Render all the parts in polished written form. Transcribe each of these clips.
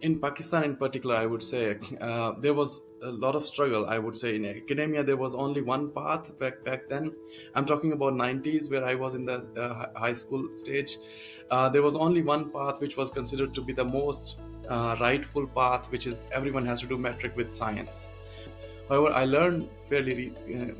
In Pakistan in particular, I would say there was a lot of struggle. I would say in academia there was only one path back then. I'm talking about 90s, where I was in the high school stage. There was only one path which was considered to be the most rightful path, which is everyone has to do metric with science. However, I learned fairly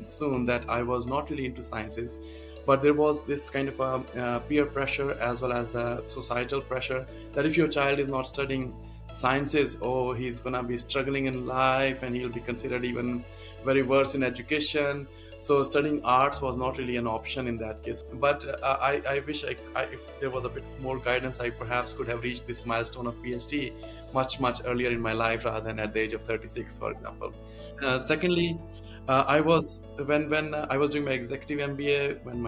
soon that I was not really into sciences, but there was this kind of peer pressure as well as the societal pressure that if your child is not studying sciences, oh, he's gonna be struggling in life and he'll be considered even very worse in education. So studying arts was not really an option in that case. But I wish if there was a bit more guidance, I perhaps could have reached this milestone of PhD much earlier in my life rather than at the age of 36, for example. Secondly, I was when I was doing my executive MBA, when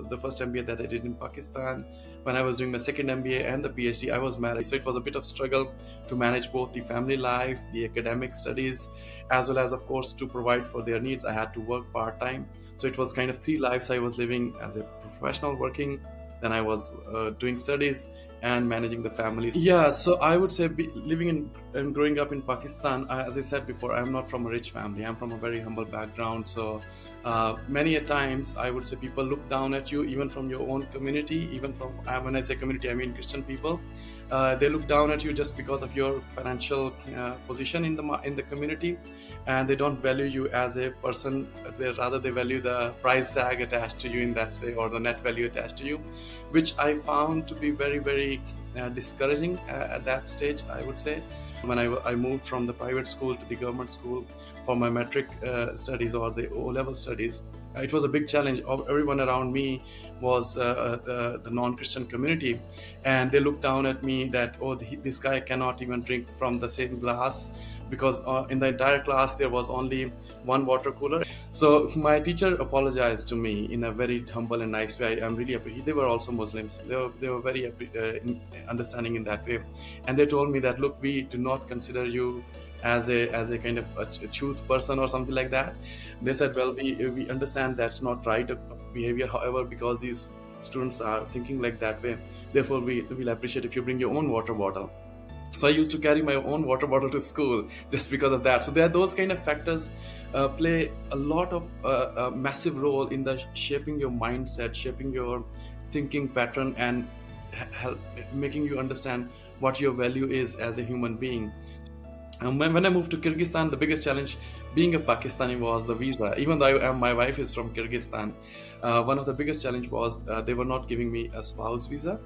the first MBA that I did in Pakistan, when I was doing my second MBA and the PhD, I was married, so it was a bit of struggle to manage both the family life, the academic studies, as well as, of course, to provide for their needs. I had to work part time, so it was kind of three lives I was living: as a professional working, then I was doing studies and managing the families. Yeah, so I would say living in and growing up in Pakistan, as I said before, I'm not from a rich family. I'm from a very humble background. So many a times I would say people look down at you, even from your own community, even from when I say community, I mean Christian people. They look down at you just because of your financial position in the community, and they don't value you as a person. They value the price tag attached to you in that, say, or the net value attached to you, which I found to be very discouraging at that stage, I would say. When I moved from the private school to the government school for my metric studies or the O-level studies, it was a big challenge. Everyone around me was the non-Christian community, and they looked down at me that, oh, this guy cannot even drink from the same glass, because in the entire class there was only one water cooler. So my teacher apologized to me in a very humble and nice way. I'm really happy. They were also Muslims. They were very understanding in that way, and they told me that, look, we do not consider you as a kind of a truth person or something like that. They said, well, we understand that's not right behavior. However, because these students are thinking like that way, therefore we will appreciate if you bring your own water bottle. So I used to carry my own water bottle to school just because of that. So there are those kind of factors play a lot of a massive role in the shaping your mindset, shaping your thinking pattern, and help making you understand what your value is as a human being. When I moved to Kyrgyzstan, the biggest challenge being a Pakistani was the visa. Even though my wife is from Kyrgyzstan, one of the biggest challenge was they were not giving me a spouse visa.